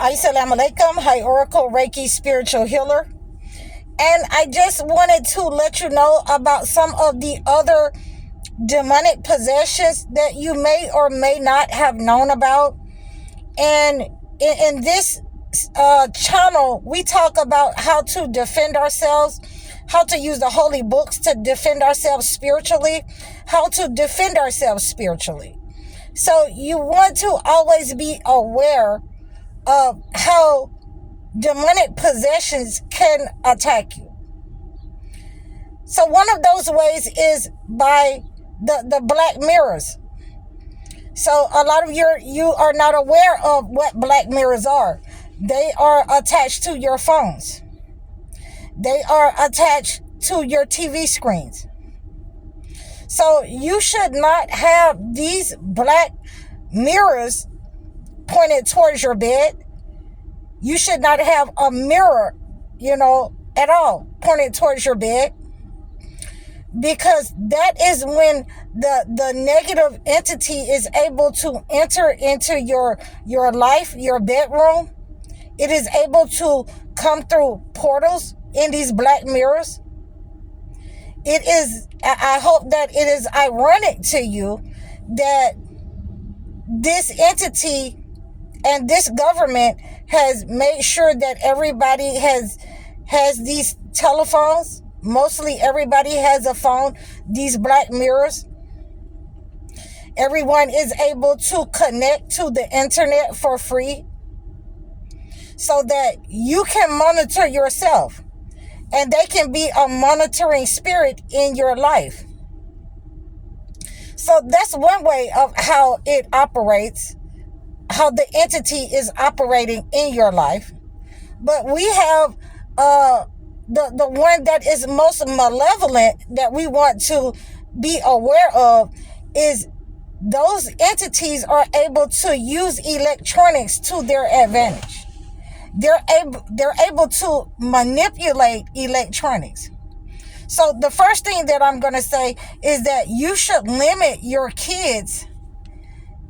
Assalamu alaikum. Hi, Oracle Reiki Spiritual Healer. And I just wanted to let you know about some of the other demonic possessions that you may or may not have known about. And in this channel, we talk about how to defend ourselves, how to use the holy books to defend ourselves spiritually, how to defend ourselves spiritually. So you want to always be aware of how demonic possessions can attack you. So one of those ways is by the black mirrors. So a lot of you are not aware of what black mirrors are. They are attached to your phones. They are attached to your TV screens. So you should not have these black mirrors pointed towards your bed. You should not have a mirror, at all pointed towards your bed, because that is when the negative entity is able to enter into your life, your bedroom. It is able to come through portals in these black mirrors. I hope that it is ironic to you that this entity and this government has made sure that everybody has these telephones. Mostly everybody has a phone, these black mirrors. Everyone is able to connect to the internet for free so that you can monitor yourself, and they can be a monitoring spirit in your life. So that's one way of how it operates, how the entity is operating in your life. But we have the one that is most malevolent that we want to be aware of is those entities are able to use electronics to their advantage. They're able to manipulate electronics. So the first thing that I'm going to say is that you should limit your kids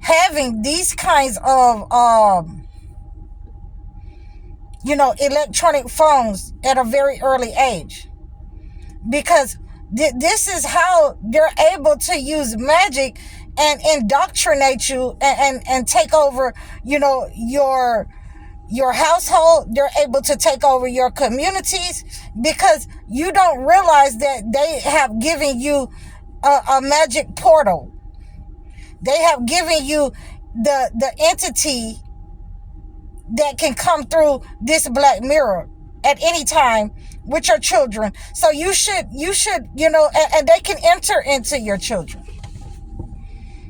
having these kinds of electronic phones at a very early age, because this is how they're able to use magic and indoctrinate you and take over your household. They're able to take over your communities, because you don't realize that they have given you a magic portal. They have given you the entity that can come through this black mirror at any time with your children. So you should, and they can enter into your children.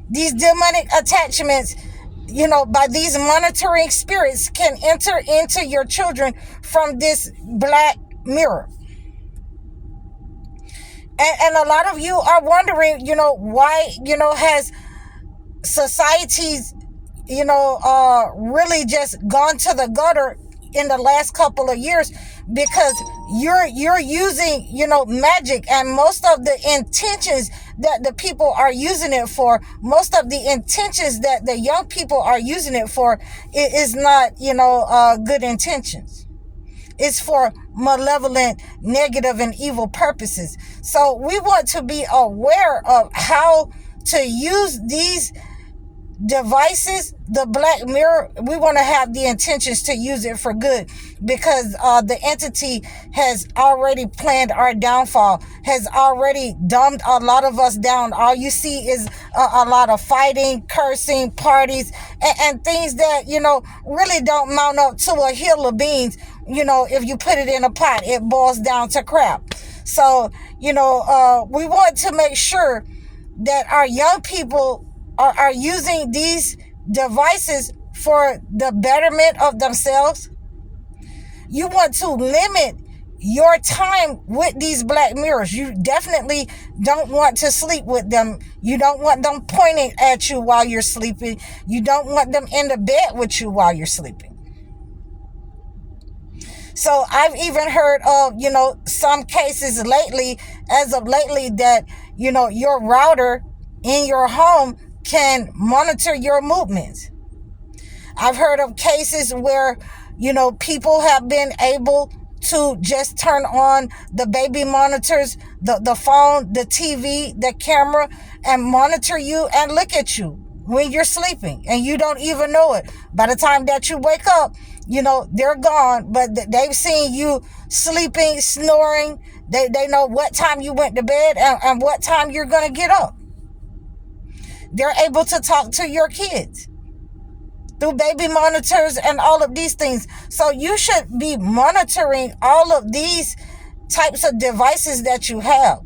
These demonic attachments, by these monitoring spirits, can enter into your children from this black mirror. And a lot of you are wondering, why, has societies, really just gone to the gutter in the last couple of years, because you're using, magic, and most of the intentions that the people are using it for, most of the intentions that the young people are using it for, it is not, good intentions. It's for malevolent, negative, and evil purposes. So we want to be aware of how to use these devices, the black mirror. We want to have the intentions to use it for good, because the entity has already planned our downfall, has already dumbed a lot of us down. All you see is a lot of fighting, cursing, parties, and things that really don't mount up to a hill of beans. If you put it in a pot, it boils down to crap. So we want to make sure that our young people are using these devices for the betterment of themselves. You want to limit your time with these black mirrors. You definitely don't want to sleep with them. You don't want them pointing at you while you're sleeping. You don't want them in the bed with you while you're sleeping. So I've even heard of, some cases as of lately, that, your router in your home can monitor your movements. I've heard of cases where, people have been able to just turn on the baby monitors, the phone, the TV, the camera, and monitor you and look at you when you're sleeping, and you don't even know it. By the time that you wake up, they're gone, but they've seen you sleeping, snoring. They know what time you went to bed and what time you're going to get up. They're able to talk to your kids through baby monitors and all of these things. So you should be monitoring all of these types of devices that you have.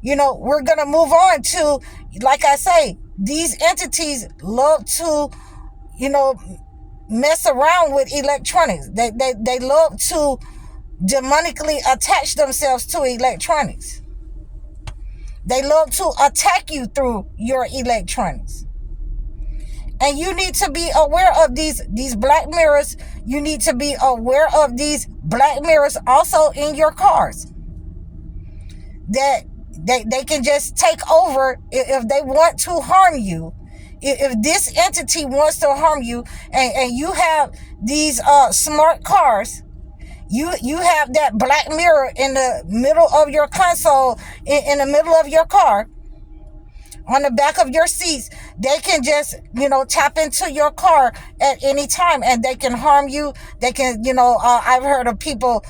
We're going to move on to, like I say, these entities love to, mess around with electronics. They love to demonically attach themselves to electronics. They love to attack you through your electronics. And you need to be aware of these black mirrors. You need to be aware of these black mirrors also in your cars. That they can just take over if they want to harm you. If this entity wants to harm you, and you have these smart cars, you have that black mirror in the middle of your console, in the middle of your car, on the back of your seats. They can just, tap into your car at any time, and they can harm you. They can, I've heard of people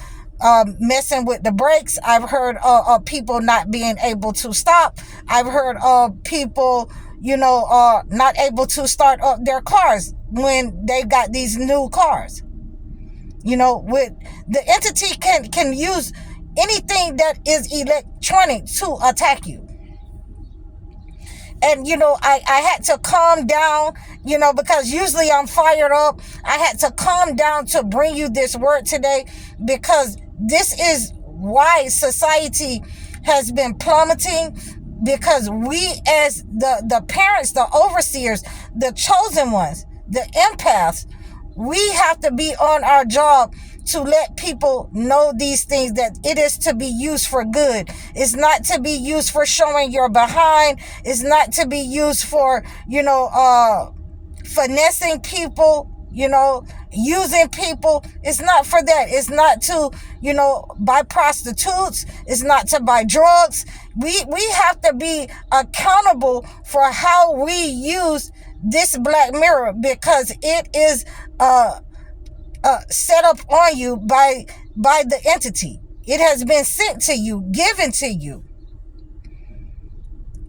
messing with the brakes. I've heard of people not being able to stop. I've heard of people, not able to start up their cars when they got these new cars. With the entity can use anything that is electronic to attack you. And, I had to calm down, because usually I'm fired up. I had to calm down to bring you this word today, because this is why society has been plummeting, because we as the parents, the overseers, the chosen ones, the empaths, we have to be on our job to let people know these things, that it is to be used for good. It's not to be used for showing your behind. It's not to be used for, finessing people, using people. It's not for that. It's not to, buy prostitutes. It's not to buy drugs. We have to be accountable for how we use this black mirror, because it is set up on you by the entity. It has been sent to you, given to you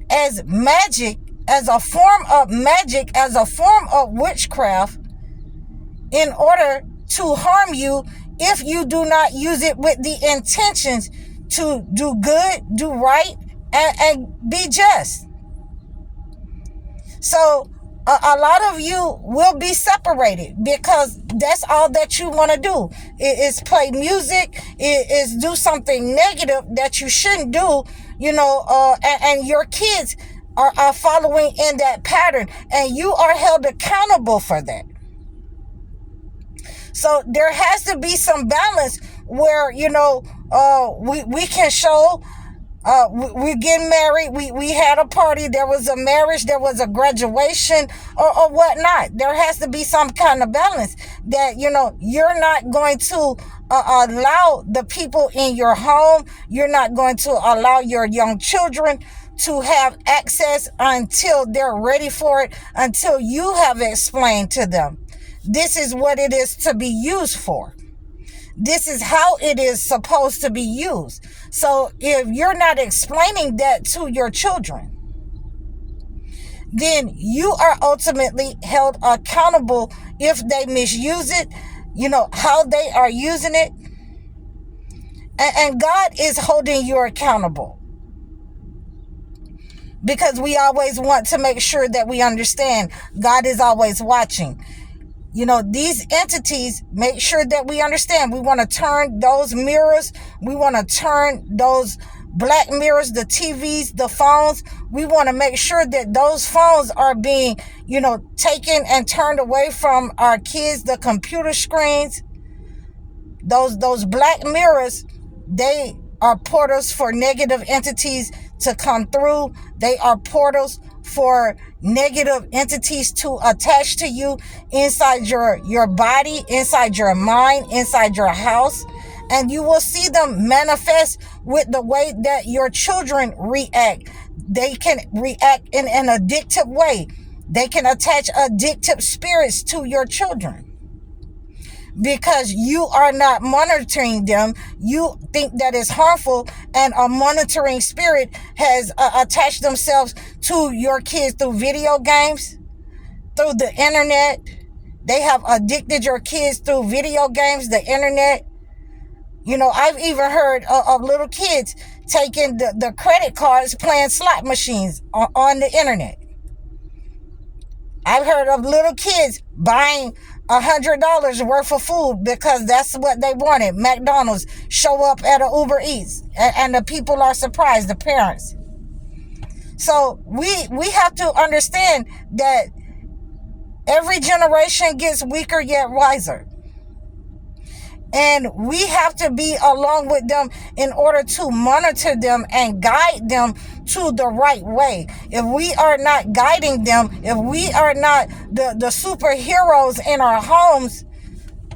as magic, as a form of magic, as a form of witchcraft, in order to harm you if you do not use it with the intentions to do good, do right, and be just. So a lot of you will be separated, because that's all that you want to do is play music, is do something negative that you shouldn't do, and your kids are following in that pattern, and you are held accountable for that. So there has to be some balance where, we can show, we're getting married. We had a party. There was a marriage. There was a graduation or whatnot. There has to be some kind of balance that, you're not going to allow the people in your home. You're not going to allow your young children to have access until they're ready for it, until you have explained to them, this is what it is to be used for. This is how it is supposed to be used. So if you're not explaining that to your children, then you are ultimately held accountable if they misuse it, how they are using it. And God is holding you accountable, because we always want to make sure that we understand God is always watching. These entities, make sure that we understand. We want to turn those mirrors. We want to turn those black mirrors, the TVs, the phones. We want to make sure that those phones are being, taken and turned away from our kids, the computer screens. Those black mirrors, they are portals for negative entities to come through. They are portals for negative entities to attach to you inside your body, inside your mind, inside your house. And you will see them manifest with the way that your children react. They can react in an addictive way. They can attach addictive spirits to your children because you are not monitoring them. You think that is harmful, and a monitoring spirit has attached themselves to your kids through video games, through the internet. They have addicted your kids through video games, the internet. You know, I've even heard of little kids taking the credit cards, playing slot machines on the internet. I've heard of little kids buying $100 worth of food because that's what they wanted. McDonald's show up at a Uber Eats, and the people are surprised, the parents. So we have to understand that every generation gets weaker yet wiser. And we have to be along with them in order to monitor them and guide them to the right way. If we are not guiding them, if we are not the superheroes in our homes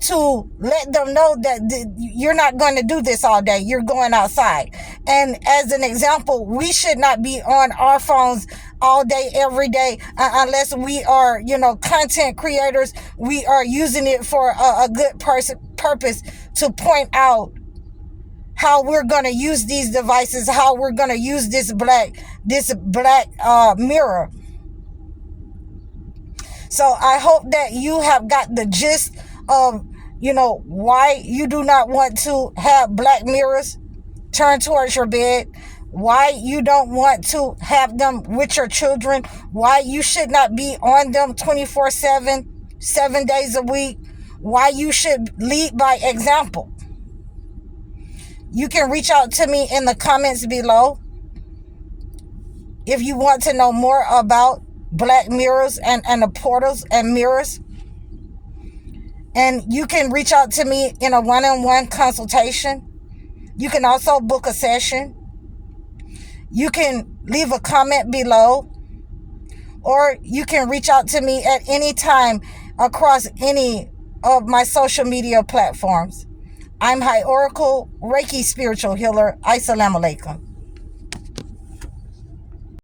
to let them know that you're not going to do this all day, you're going outside. And as an example, we should not be on our phones all day, every day, unless we are, content creators. We are using it for a good purpose to point out how we're going to use these devices, how we're going to use this black mirror. So I hope that you have got the gist of, why you do not want to have black mirrors turned towards your bed, why you don't want to have them with your children, why you should not be on them 24/7, 7 days a week, why you should lead by example. You can reach out to me in the comments below if you want to know more about black mirrors and the portals and mirrors. And you can reach out to me in a one-on-one consultation. You can also book a session. You can leave a comment below, or you can reach out to me at any time across any of my social media platforms. I'm High Oracle, Reiki Spiritual Healer. Assalamu alaikum.